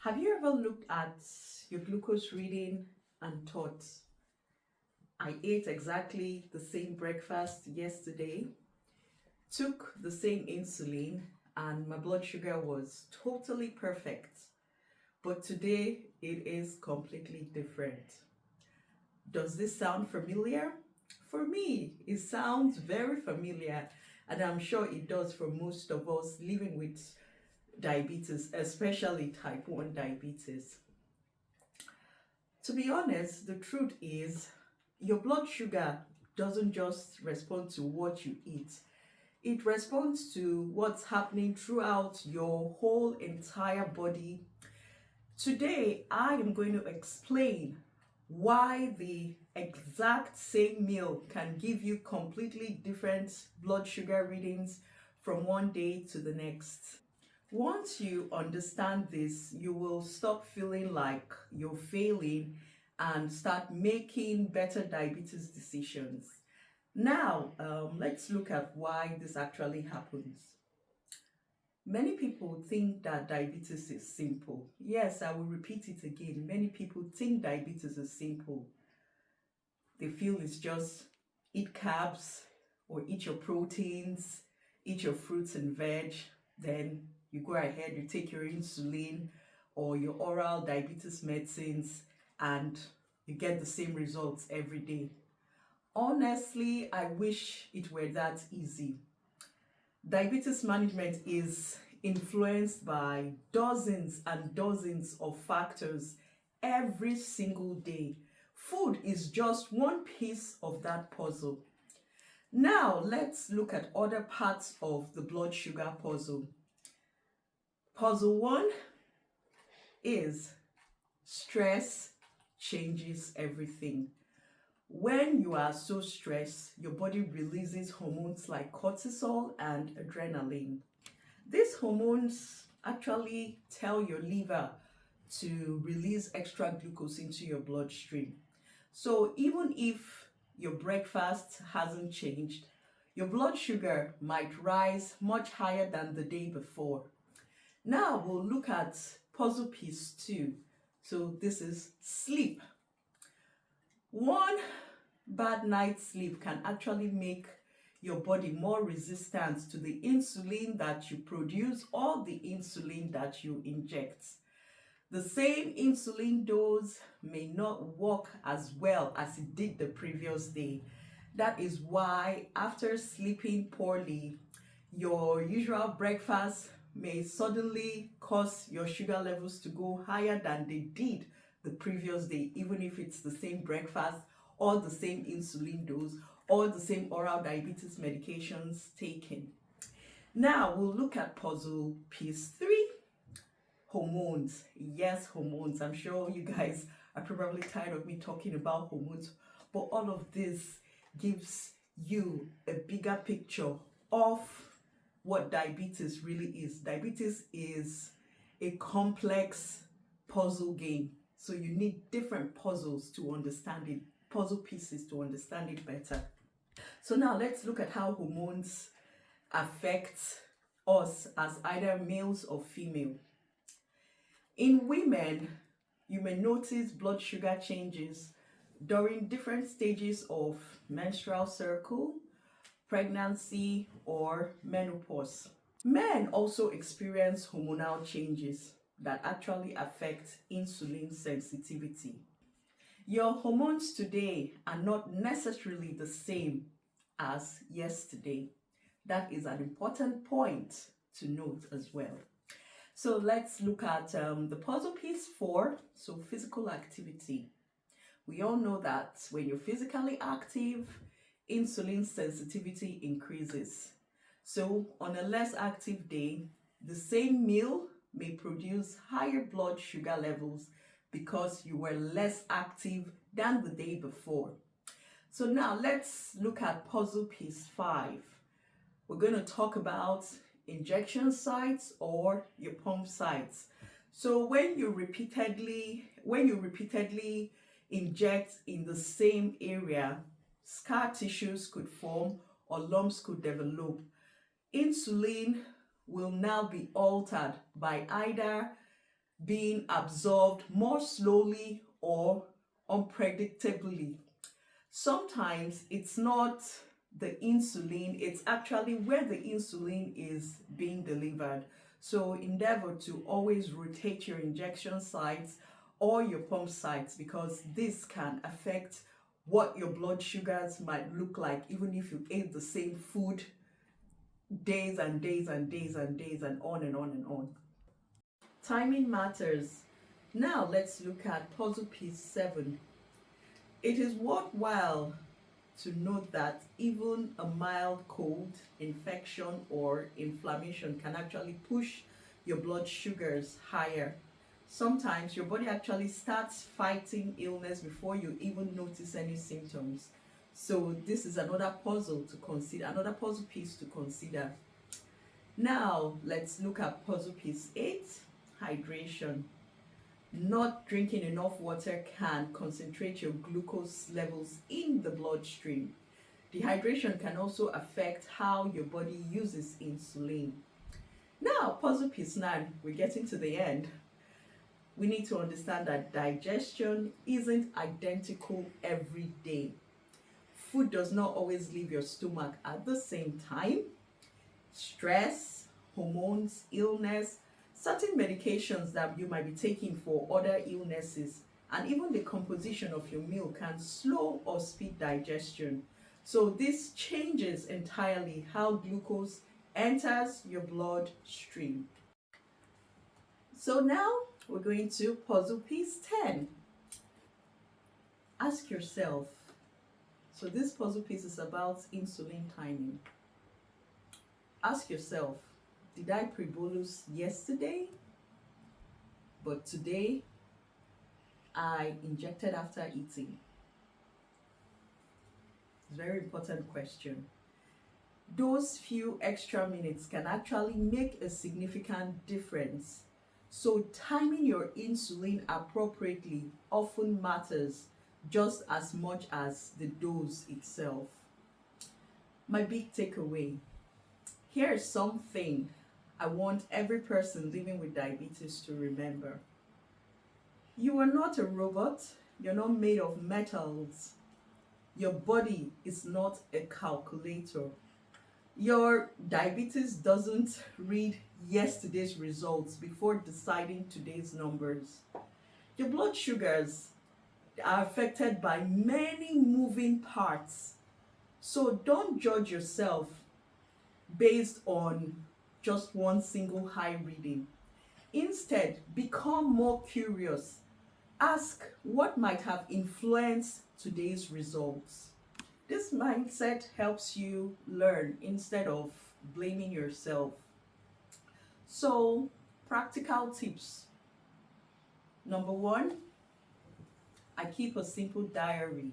Have you ever looked at your glucose reading and thought, I ate exactly the same breakfast yesterday, took the same insulin, and my blood sugar was totally perfect, but today it is completely different? Does this sound familiar? For me, it sounds very familiar, and I'm sure it does for most of us living with diabetes, especially type 1 diabetes. To be honest, the truth is your blood sugar doesn't just respond to what you eat. It responds to what's happening throughout your whole entire body. Today, I am going to explain why the exact same meal can give you completely different blood sugar readings from one day to the next. Once you understand this, you will stop feeling like you're failing and start making better diabetes decisions. Now, let's look at why this actually happens. Many people think that diabetes is simple. Yes, I will repeat it again. Many people think diabetes is simple. They feel it's just eat carbs or eat your proteins, eat your fruits and veg, then you go ahead, you take your insulin or your oral diabetes medicines, and you get the same results every day. Honestly, I wish it were that easy. Diabetes management is influenced by dozens and dozens of factors every single day. Food is just one piece of that puzzle. Now, let's look at other parts of the blood sugar puzzle. Puzzle 1 is stress changes everything. When you are so stressed, your body releases hormones like cortisol and adrenaline. These hormones actually tell your liver to release extra glucose into your bloodstream. So even if your breakfast hasn't changed, your blood sugar might rise much higher than the day before. Now we'll look at puzzle piece 2. So this is sleep. One bad night's sleep can actually make your body more resistant to the insulin that you produce or the insulin that you inject. The same insulin dose may not work as well as it did the previous day. That is why after sleeping poorly, your usual breakfast may suddenly cause your sugar levels to go higher than they did the previous day, even if it's the same breakfast or the same insulin dose or the same oral diabetes medications taken. Now we'll look at puzzle piece 3, hormones. Yes, hormones. I'm sure you guys are probably tired of me talking about hormones, but all of this gives you a bigger picture of what diabetes really is. Diabetes is a complex puzzle game. So you need different puzzles to understand it, puzzle pieces to understand it better. So now let's look at how hormones affect us as either males or female. In women, you may notice blood sugar changes during different stages of menstrual cycle, pregnancy, or menopause. Men also experience hormonal changes that actually affect insulin sensitivity. Your hormones today are not necessarily the same as yesterday. That is an important point to note as well. So let's look at the puzzle piece 4, so physical activity. We all know that when you're physically active, insulin sensitivity increases. So on a less active day, the same meal may produce higher blood sugar levels because you were less active than the day before. So now let's look at puzzle piece 5. We're going to talk about injection sites or your pump sites. So when you repeatedly inject in the same area, scar tissues could form or lumps could develop. Insulin will now be altered by either being absorbed more slowly or unpredictably. Sometimes it's not the insulin, it's actually where the insulin is being delivered. So endeavor to always rotate your injection sites or your pump sites, because this can affect what your blood sugars might look like even if you ate the same food days and days and days and days and on and on and on. Timing matters. Now let's look at puzzle piece 7. It is worthwhile to note that even a mild cold, infection, or inflammation can actually push your blood sugars higher. Sometimes your body actually starts fighting illness before you even notice any symptoms. So this is another puzzle to consider, another puzzle piece to consider. Now let's look at puzzle piece 8, hydration. Not drinking enough water can concentrate your glucose levels in the bloodstream. Dehydration can also affect how your body uses insulin. Now, puzzle piece 9, we're getting to the end. We need to understand that digestion isn't identical every day. Food does not always leave your stomach at the same time. Stress, hormones, illness, certain medications that you might be taking for other illnesses, and even the composition of your meal can slow or speed digestion. So this changes entirely how glucose enters your bloodstream. So now we're going to puzzle piece 10. Ask yourself, so this puzzle piece is about insulin timing. Ask yourself, did I pre-bolus yesterday, but today I injected after eating? Very important question. Those few extra minutes can actually make a significant difference. So timing your insulin appropriately often matters just as much as the dose itself. My big takeaway. Here's something I want every person living with diabetes to remember. You are not a robot. You're not made of metals. Your body is not a calculator. Your diabetes doesn't read yesterday's results before deciding today's numbers. Your blood sugars are affected by many moving parts. So don't judge yourself based on just one single high reading. Instead, become more curious. Ask what might have influenced today's results. This mindset helps you learn instead of blaming yourself. So, practical tips. Number 1, I keep a simple diary.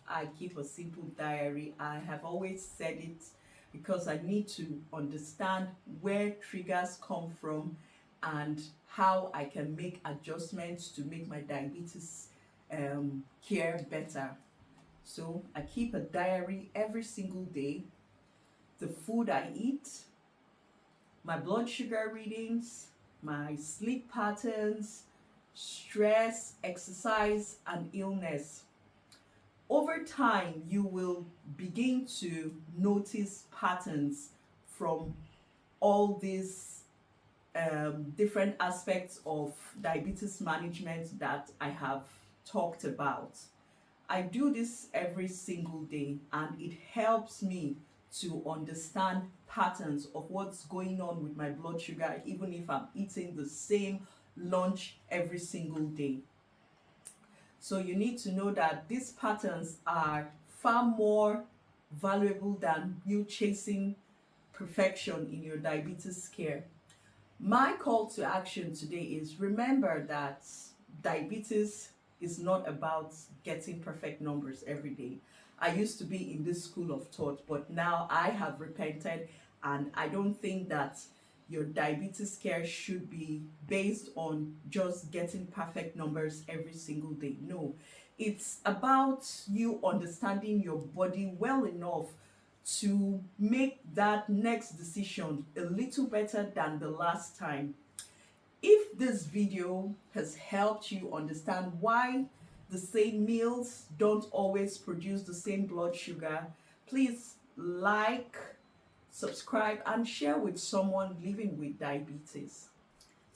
I keep a simple diary. I have always said it because I need to understand where triggers come from and how I can make adjustments to make my diabetes care better. So I keep a diary every single day. The food I eat, my blood sugar readings, my sleep patterns, stress, exercise, and illness. Over time, you will begin to notice patterns from all these different aspects of diabetes management that I have talked about. I do this every single day, and it helps me to understand patterns of what's going on with my blood sugar, even if I'm eating the same lunch every single day. So you need to know that these patterns are far more valuable than you chasing perfection in your diabetes care. My call to action today is remember that diabetes is not about getting perfect numbers every day. I used to be in this school of thought, but now I have repented, and I don't think that your diabetes care should be based on just getting perfect numbers every single day. No, it's about you understanding your body well enough to make that next decision a little better than the last time. If this video has helped you understand why the same meals don't always produce the same blood sugar, please like, subscribe, and share with someone living with diabetes.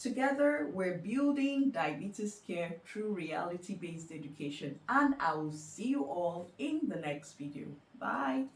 Together, we're building diabetes care through reality-based education, and I will see you all in the next video. Bye.